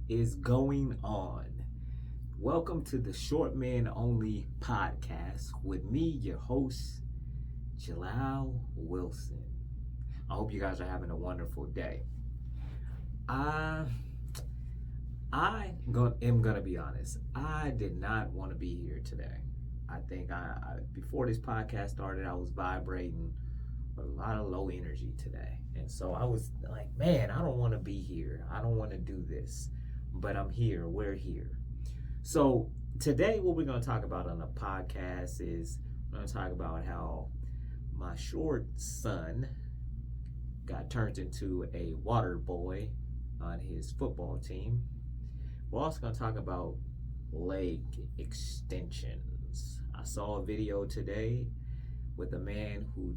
is going on? Welcome to the Short Men Only podcast with me, your host, Jalal Wilson. I hope you guys are having a wonderful day. I am gonna be honest. I did not want to be here today. I think before this podcast started, I was vibrating with a lot of low energy today, and so I was like, man, I don't want to be here. I don't want to do this, but I'm here. We're here. So today, what we're going to talk about on the podcast is we're going to talk about how my short son got turned into a water boy on his football team. We're also going to talk about leg extensions. I saw a video today with a man who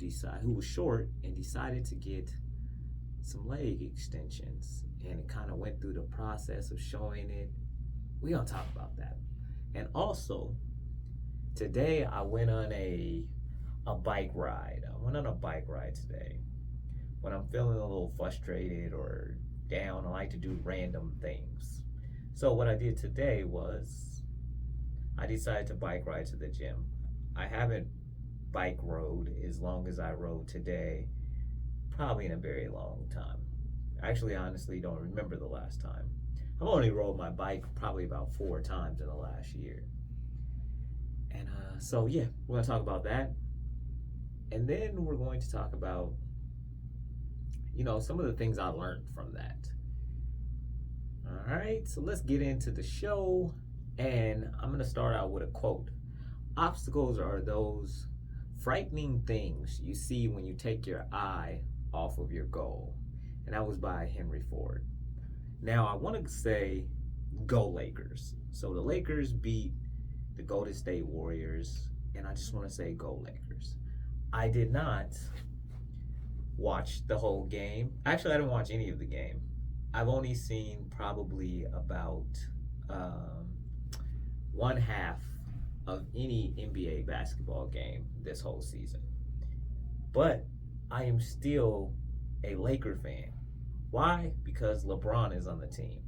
was short and decided to get some leg extensions, and it kind of went through the process of showing it. We're gonna talk about that. And also, today I went on a bike ride. I went on a bike ride today. When I'm feeling a little frustrated or down, I like to do random things. So what I did today was I decided to bike ride to the gym. I haven't bike rode as long as I rode today, probably in a very long time. I actually honestly don't remember the last time. I've only rode my bike probably about 4 times in the last year. And so yeah, we're going to talk about that. And then we're going to talk about, some of the things I learned from that. All right, so let's get into the show. And I'm going to start out with a quote. Obstacles are those frightening things you see when you take your eye off of your goal. And that was by Henry Ford. Now, I want to say go Lakers. So the Lakers beat the Golden State Warriors, and I just want to say go Lakers. I did not watch the whole game. Actually, I didn't watch any of the game. I've only seen probably about one half of any NBA basketball game this whole season. But I am still a Laker fan. Why? Because LeBron is on the team.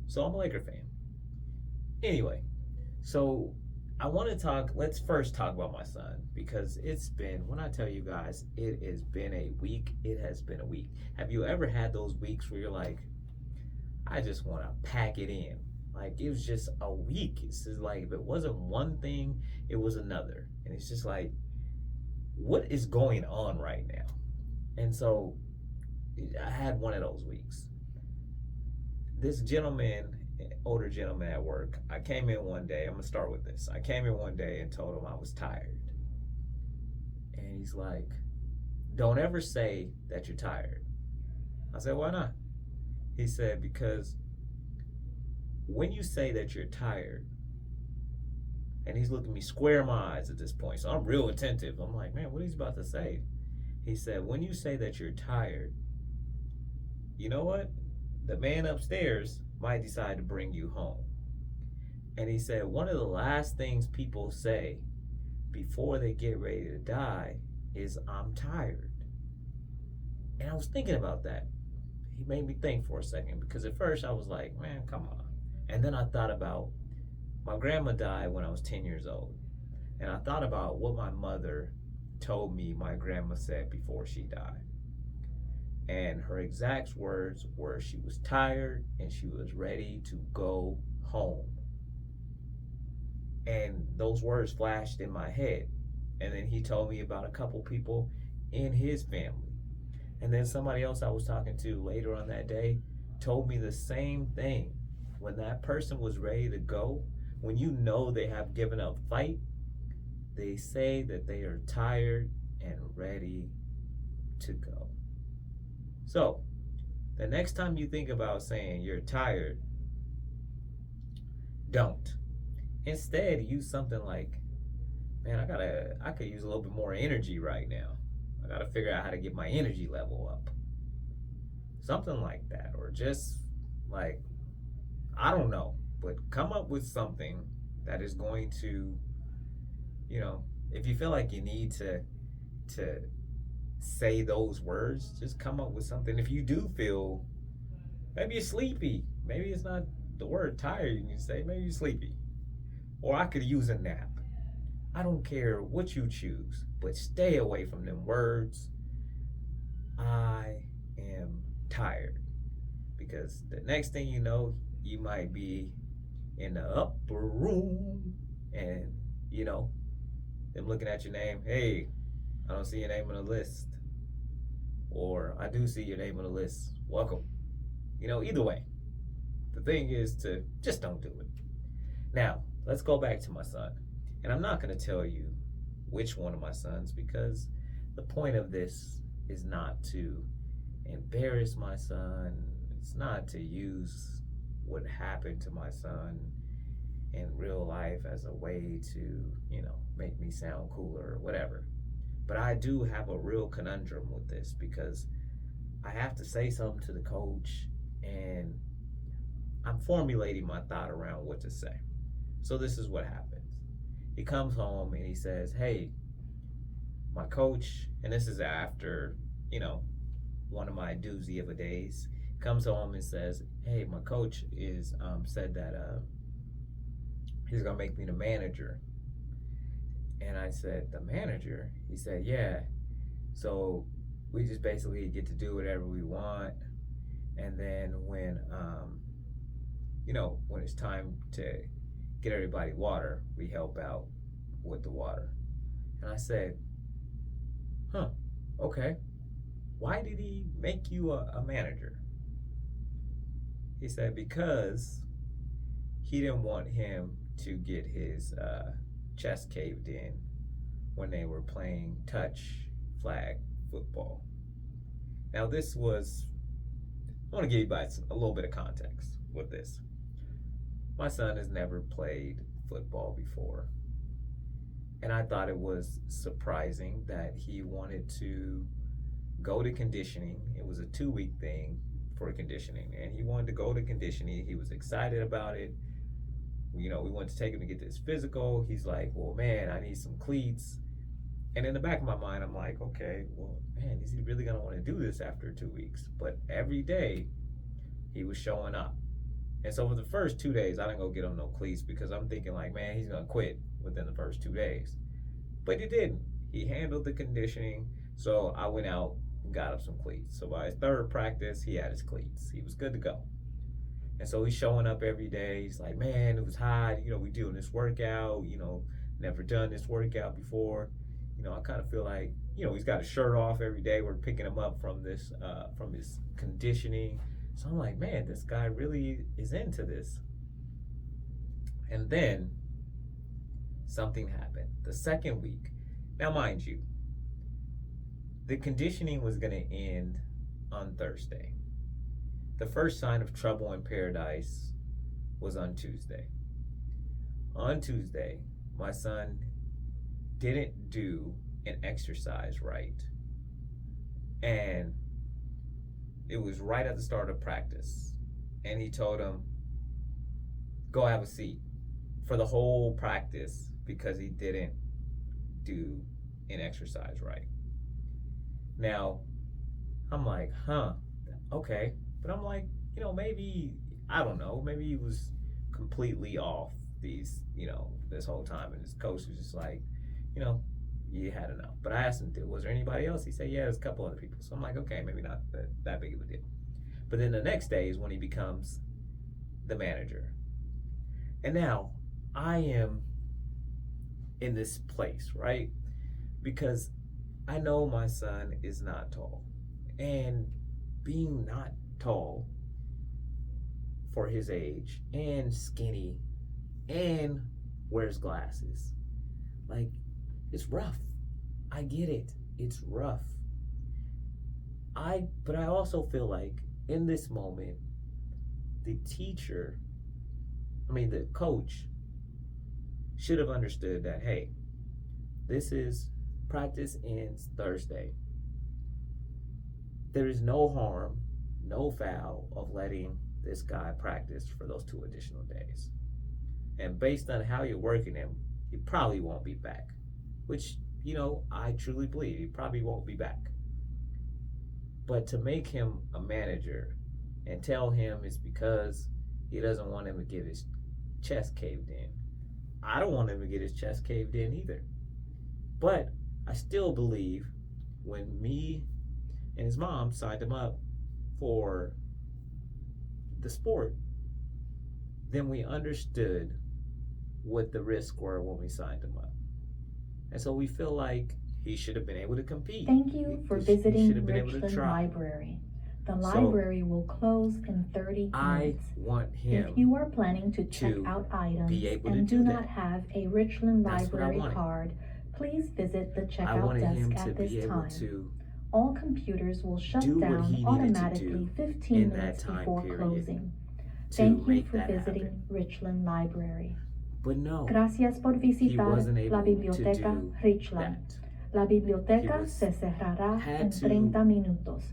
So I'm a Laker fan. Anyway, so let's first talk about my son, because when I tell you guys, it has been a week. It has been a week. Have you ever had those weeks where you're like, I just want to pack it in? Like, it was just a week. It's just like, if it wasn't one thing, it was another. And it's just like, what is going on right now? And so I had one of those weeks. This older gentleman at work, I came in one day. I'm going to start with this. I came in one day and told him I was tired. And he's like, don't ever say that you're tired. I said, why not? He said, because when you say that you're tired, and he's looking me square in my eyes at this point, so I'm real attentive. I'm like, man, what is he about to say? He said, when you say that you're tired, you know what? The man upstairs might decide to bring you home. And he said, one of the last things people say before they get ready to die is, I'm tired. And I was thinking about that. He made me think for a second, because at first I was like, man, come on. And then I thought about, my grandma died when I was 10 years old. And I thought about what my mother told me my grandma said before she died. And her exact words were, she was tired and she was ready to go home. And those words flashed in my head. And then he told me about a couple people in his family. And then somebody else I was talking to later on that day told me the same thing. When that person was ready to go, when you know they have given up fight, they say that they are tired and ready to go. So, the next time you think about saying you're tired, don't. Instead, use something like, man, I could use a little bit more energy right now. I gotta figure out how to get my energy level up. Something like that. Or just like, I don't know, but come up with something that is going to, if you feel like you need to say those words, just come up with something. If you do feel Maybe you're sleepy. Maybe it's not the word tired you can say. Maybe you're sleepy. Or I could use a nap. I don't care what you choose, but stay away from them words. I am tired. Because the next thing you know, you might be in the upper room and, you know, them looking at your name. Hey, I don't see your name on the list. Or I do see your name on the list. Welcome. Either way, the thing is to just don't do it. Now, let's go back to my son. And I'm not going to tell you which one of my sons because the point of this is not to embarrass my son. It's not to use what happened to my son in real life as a way to, make me sound cooler or whatever. But I do have a real conundrum with this because I have to say something to the coach and I'm formulating my thought around what to say. So this is what happens. He comes home and he says, hey, my coach, and this is after, one of my doozy of a days, comes home and says, hey, my coach is said that he's going to make me the manager. And I said, the manager? He said, yeah. So we just basically get to do whatever we want. And then when it's time to get everybody water, we help out with the water. And I said, okay. Why did he make you a manager? He said, because he didn't want him to get his chest caved in when they were playing touch flag football. Now I want to give you guys a little bit of context with this. My son has never played football before. And I thought it was surprising that he wanted to go to conditioning. It was a 2-week thing for conditioning. And he wanted to go to conditioning. He was excited about it. We wanted to take him to get this physical. He's like, well, man, I need some cleats. And in the back of my mind, I'm like, okay, well, man, is he really going to want to do this after 2 weeks? But every day, he was showing up. And so for the first 2 days, I didn't go get him no cleats because I'm thinking like, man, he's going to quit within the first 2 days. But he didn't. He handled the conditioning. So I went out and got him some cleats. So by his third practice, he had his cleats. He was good to go. And so he's showing up every day. He's like, man, it was hot. We doing this workout. Never done this workout before. I kind of feel like, he's got his shirt off every day. We're picking him up from his conditioning. So I'm like, man, this guy really is into this. And then something happened. The second week. Now, mind you, the conditioning was going to end on Thursday. The first sign of trouble in paradise was on Tuesday. On Tuesday, my son didn't do an exercise right. And it was right at the start of practice. And he told him, go have a seat for the whole practice because he didn't do an exercise right. Now, I'm like, okay. But I'm like, maybe, I don't know, maybe he was completely off this whole time. And his coach was just like, you had enough. But I asked him, was there anybody else? He said, yeah, there's a couple other people. So I'm like, okay, maybe not that big of a deal. But then the next day is when he becomes the manager. And now I am in this place, right? Because I know my son is not tall. And being not tall for his age and skinny and wears glasses, like, it's rough. I get it. It's rough. But I also feel like in this moment, the coach should have understood that, hey, this is practice ends Thursday. There is no harm, no foul of letting this guy practice for those 2 additional days. And based on how you're working him, he probably won't be back. Which, I truly believe he probably won't be back. But to make him a manager and tell him it's because he doesn't want him to get his chest caved in. I don't want him to get his chest caved in either. But I still believe when me and his mom signed him up for the sport, then we understood what the risks were when we signed him up. And so we feel like he should have been able to compete. Thank you for visiting Richland Library. The library will close in 30 minutes. I want him if you are planning to check out items and do not have a Richland Library card, please visit the checkout desk at this time. All computers will shut down automatically 15 minutes before closing. Thank you for visiting Richland Library. But no, Gracias por visitar la Biblioteca Richland. La biblioteca se cerrará en 30 minutos.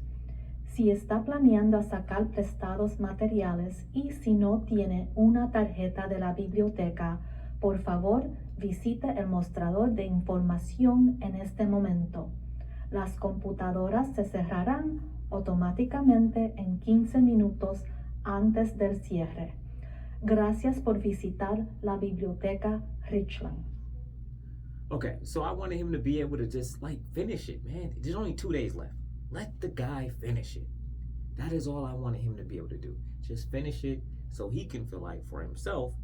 Si está planeando sacar prestados materiales y si no tiene una tarjeta de la biblioteca, por favor visite el mostrador de información en este momento. Las computadoras se cerrarán automáticamente en 15 minutos antes del cierre. Gracias por visitar la Biblioteca Richland. Okay, so I wanted him to be able to just finish it, man. There's only 2 days left. Let the guy finish it. That is all I wanted him to be able to do. Just finish it so he can feel like for himself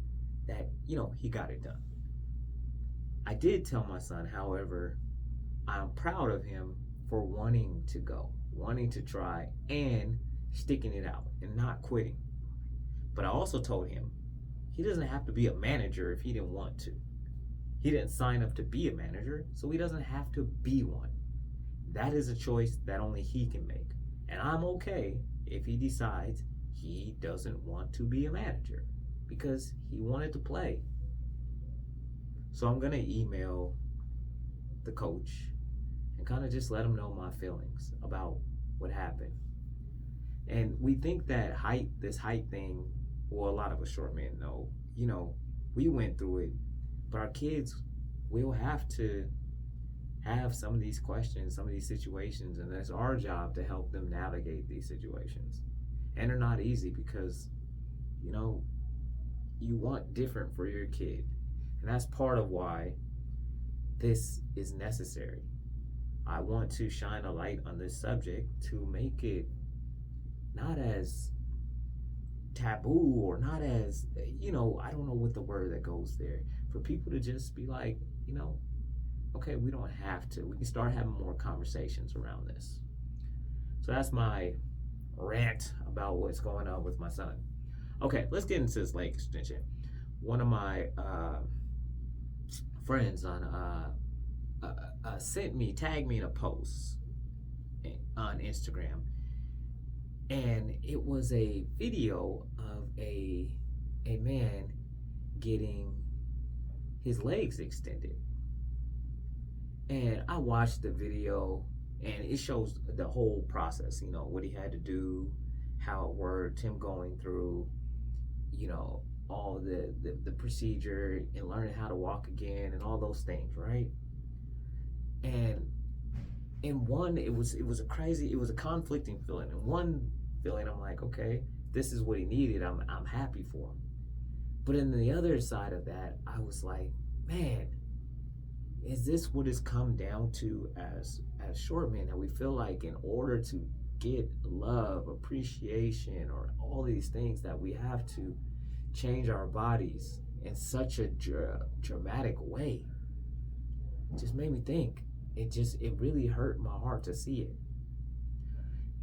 that, he got it done. I did tell my son, however, I'm proud of him for wanting to go, wanting to try, and sticking it out and not quitting. But I also told him he doesn't have to be a manager if he didn't want to. He didn't sign up to be a manager, so he doesn't have to be one. That is a choice that only he can make. And I'm okay if he decides he doesn't want to be a manager because he wanted to play. So I'm going to email the coach and kind of just let him know my feelings about what happened. And we think that this height thing, well, a lot of us short men know, we went through it, but our kids will have to have some of these questions, some of these situations, and it's our job to help them navigate these situations. And they're not easy because, you want different for your kid. And that's part of why this is necessary. I want to shine a light on this subject to make it not as taboo or not as, I don't know what the word that goes there, for people to just be like, okay, we don't have to. We can start having more conversations around this. So that's my rant about what's going on with my son. Okay, let's get into this leg extension. One of my friends on tagged me in a post on Instagram, and it was a video of a man getting his legs extended. And I watched the video, and it shows the whole process, what he had to do, how it worked, him going through, all the procedure and learning how to walk again and all those things, right? And in one, it was a conflicting feeling. In one feeling, I'm like, okay, this is what he needed. I'm happy for him. But in the other side of that, I was like, man, is this what it's come down to as short men, that we feel like in order to get love, appreciation, or all these things, that we have to change our bodies in such a dramatic way? It just made me think. It really hurt my heart to see it.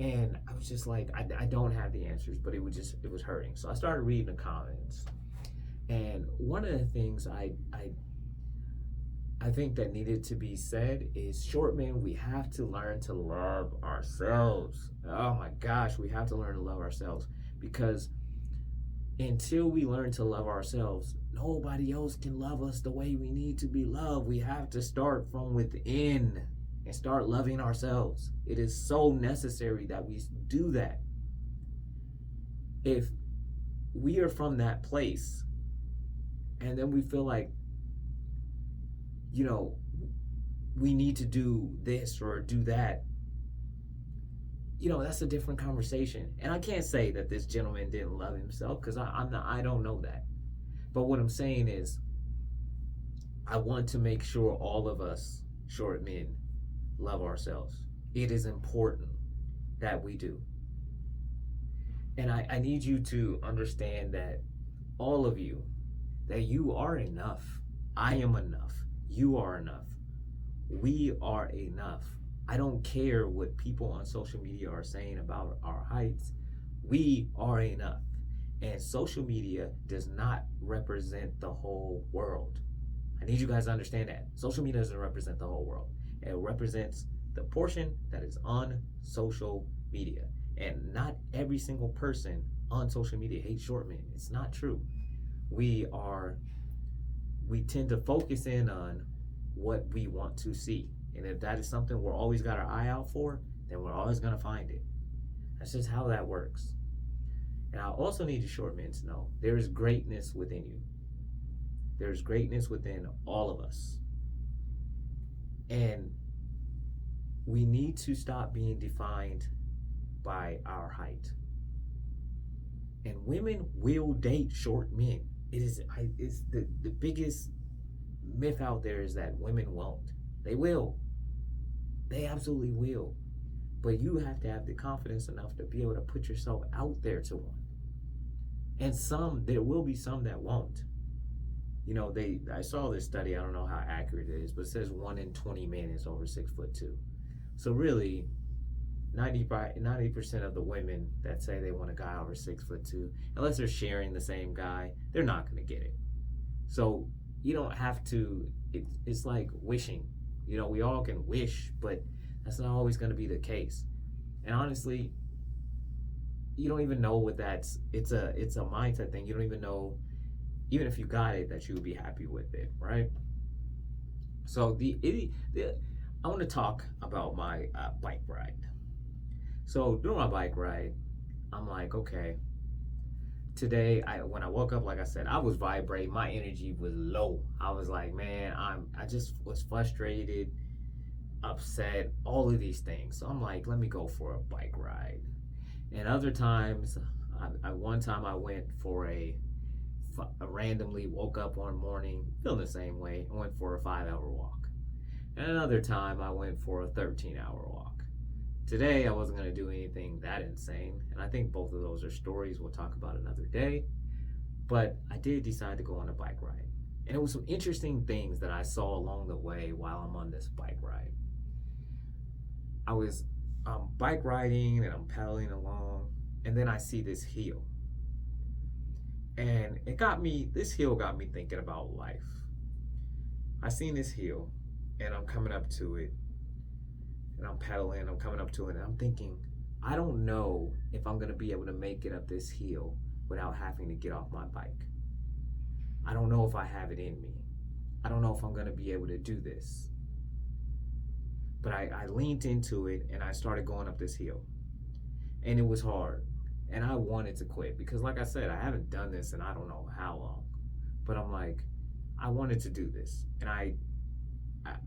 And I was just like, I don't have the answers, but it was hurting. So I started reading the comments. And one of the things I think that needed to be said is, short men, we have to learn to love ourselves. Oh my gosh, we have to learn to love ourselves, because until we learn to love ourselves, nobody else can love us the way we need to be loved. We have to start from within and start loving ourselves. It is so necessary that we do that. If we are from that place and then we feel like, we need to do this or do that, that's a different conversation. And I can't say that this gentleman didn't love himself, because I don't know that. But what I'm saying is, I want to make sure all of us short men love ourselves. It is important that we do. And I need you to understand that, all of you, that you are enough. I am enough. You are enough. We are enough. I don't care what people on social media are saying about our heights. We are enough. And social media does not represent the whole world. I need you guys to understand that. Social media doesn't represent the whole world. It represents the portion that is on social media. And not every single person on social media hates short men. It's not true. We tend to focus in on what we want to see. And if that is something we're always got our eye out for, then we're always going to find it. That's just how that works. And I also need you short men to know there is greatness within you. There's greatness within all of us. And we need to stop being defined by our height. And women will date short men. It's the biggest myth out there is that women won't. They will. They absolutely will. But you have to have the confidence enough to be able to put yourself out there to one. And there will be some that won't. I saw this study, I don't know how accurate it is, but it says 1 in 20 men is over 6'2". So really, 90% of the women that say they want a guy over 6'2", unless they're sharing the same guy, they're not going to get it. So you don't have to. It's like wishing. We all can wish, but that's not always going to be the case. And honestly, you don't even know what that's. It's a mindset thing. You don't even know, even if you got it, that you would be happy with it, right? So I want to talk about my bike ride. So during my bike ride, I'm like, okay, today, when I woke up, like I said, I was vibrating. My energy was low. I was like, man, I just was frustrated, upset, all of these things. So I'm like, let me go for a bike ride. And other times, one time I went for I randomly woke up one morning feeling the same way and went for a 5-hour walk. And another time I went for a 13-hour walk. Today, I wasn't going to do anything that insane, and I think both of those are stories we'll talk about another day, but I did decide to go on a bike ride. And it was some interesting things that I saw along the way while I'm on this bike ride. I was bike riding, and I'm pedaling along, and then I see this hill. And this hill got me thinking about life. I seen this hill, and I'm coming up to it, and I'm pedaling, I'm coming up to it, and I'm thinking, I don't know if I'm going to be able to make it up this hill without having to get off my bike. I don't know if I have it in me. I don't know if I'm going to be able to do this. But I leaned into it, and I started going up this hill. And it was hard. And I wanted to quit because, like I said, I haven't done this in I don't know how long. But I'm like, I wanted to do this. And I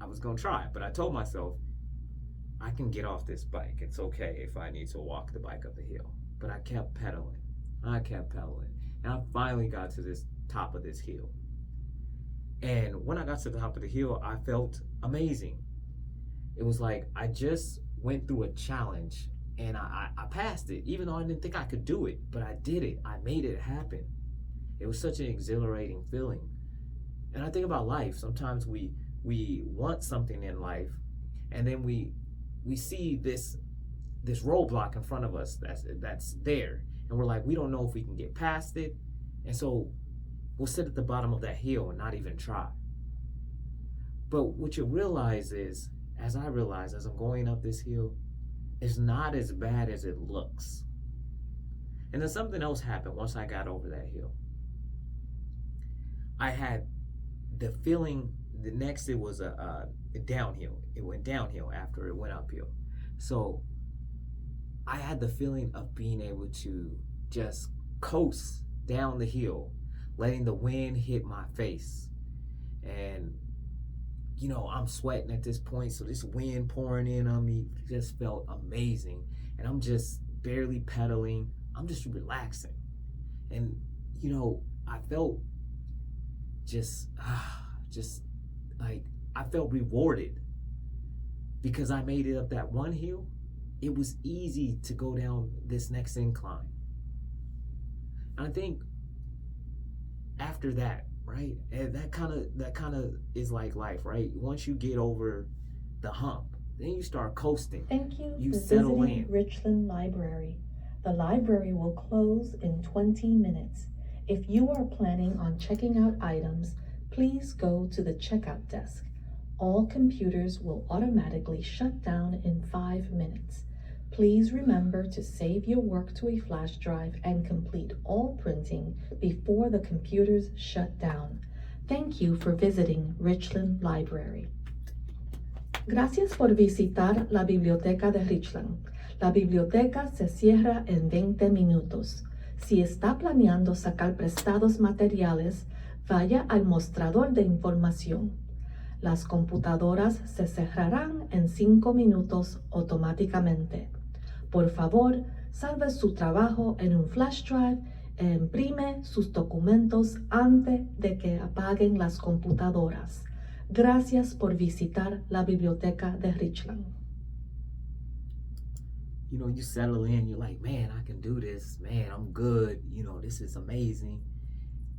was going to try it. But I told myself, I can get off this bike. It's okay if I need to walk the bike up the hill. But I kept pedaling. And I finally got to this top of this hill. And when I got to the top of the hill, I felt amazing. It was like I just went through a challenge and I passed it, even though I didn't think I could do it. But I did it. I made it happen. It was such an exhilarating feeling. And I think about life. Sometimes we want something in life, and then we see this roadblock in front of us that's there, and we're like, we don't know if we can get past it, and so we'll sit at the bottom of that hill and not even try. But what you realize is, as I realize as I'm going up this hill, it's not as bad as it looks. And then something else happened once I got over that hill. I had the feeling, the next it was a downhill. It went downhill after it went uphill. So I had the feeling of being able to just coast down the hill, letting the wind hit my face. And, I'm sweating at this point, so this wind pouring in on me just felt amazing. and I'm just barely pedaling. I'm just relaxing. And, I felt just like I felt rewarded because I made it up that one hill. It was easy to go down this next incline. And I think after that, right, and that kind of is like life, right? Once you get over the hump, then you start coasting. Thank you You for settle visiting in. Richland Library. The library will close in 20 minutes. If you are planning on checking out items, please go to the checkout desk. All computers will automatically shut down in 5 minutes. Please remember to save your work to a flash drive and complete all printing before the computers shut down. Thank you for visiting Richland Library. Gracias por visitar la biblioteca de Richland. La biblioteca se cierra en 20 minutos. Si está planeando sacar prestados materiales, vaya al mostrador de información. Las computadoras se cerrarán en 5 minutos automáticamente. Por favor, salve su trabajo en un flash drive e imprime sus documentos antes de que apaguen las computadoras. Gracias por visitar la biblioteca de Richland. You settle in, you're like, man, I can do this. Man, I'm good. This is amazing.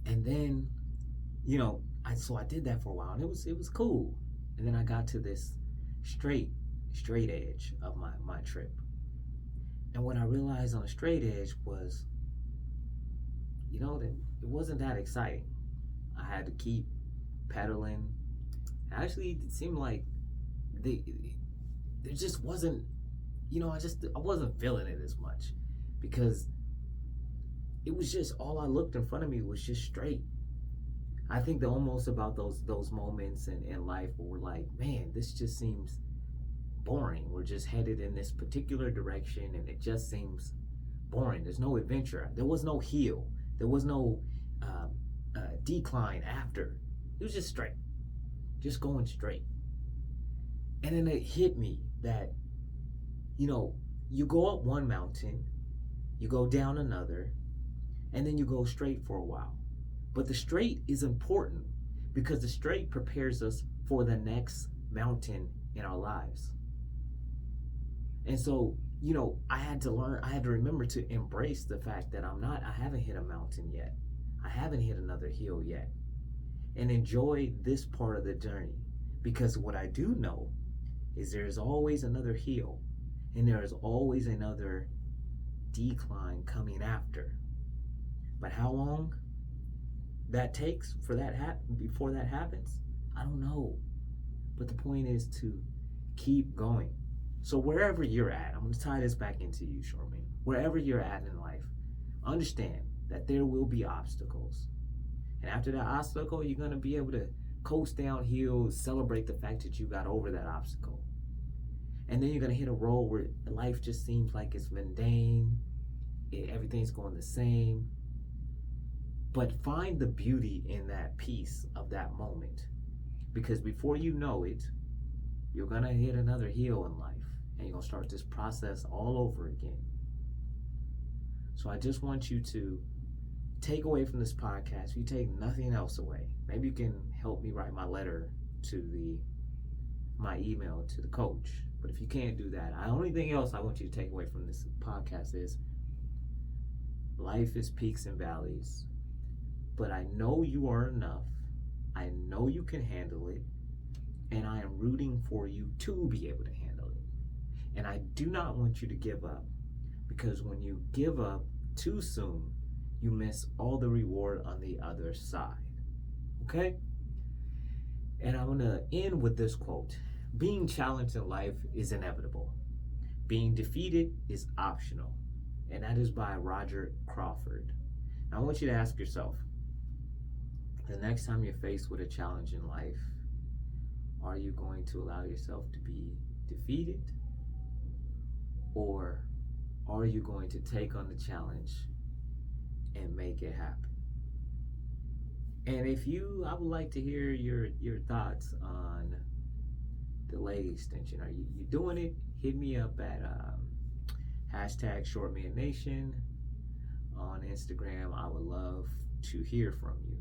And then, so I did that for a while, and it was cool. And then I got to this straight edge of my trip. And what I realized on the straight edge was, that it wasn't that exciting. I had to keep pedaling. Actually, it seemed like there just wasn't, I wasn't feeling it as much because it was just all I looked in front of me was just straight. I think almost about those moments in life where we're like, man, this just seems boring. We're just headed in this particular direction and it just seems boring. There's no adventure. There was no hill. There was no decline after. It was just straight. Just going straight. And then it hit me that, you go up one mountain, you go down another, and then you go straight for a while. But the straight is important because the straight prepares us for the next mountain in our lives. And so, I had to remember to embrace the fact that I haven't hit a mountain yet. I haven't hit another hill yet. And enjoy this part of the journey. Because what I do know is there's always another hill and there is always another decline coming after. But how long that takes for before that happens, I don't know. But the point is to keep going. So wherever you're at, I'm going to tie this back into you, Charmaine. Wherever you're at in life, understand that there will be obstacles. And after that obstacle, you're going to be able to coast downhill, celebrate the fact that you got over that obstacle. And then you're going to hit a road where life just seems like it's mundane. Everything's going the same. But find the beauty in that piece of that moment. Because before you know it, you're going to hit another hill in life. And you're going to start this process all over again. So I just want you to take away from this podcast. If you take nothing else away, maybe you can help me write my letter to my email to the coach. But if you can't do that, the only thing else I want you to take away from this podcast is life is peaks and valleys. But I know you are enough. I know you can handle it. And I am rooting for you to be able to handle it. And I do not want you to give up. Because when you give up too soon, you miss all the reward on the other side. Okay? And I'm going to end with this quote. Being challenged in life is inevitable. Being defeated is optional. And that is by Roger Crawford. Now, I want you to ask yourself, the next time you're faced with a challenge in life, are you going to allow yourself to be defeated? Or are you going to take on the challenge and make it happen? And I would like to hear your thoughts on the leg extension. Are you doing it? Hit me up at Hashtag ShortmanNation on Instagram. I would love to hear from you.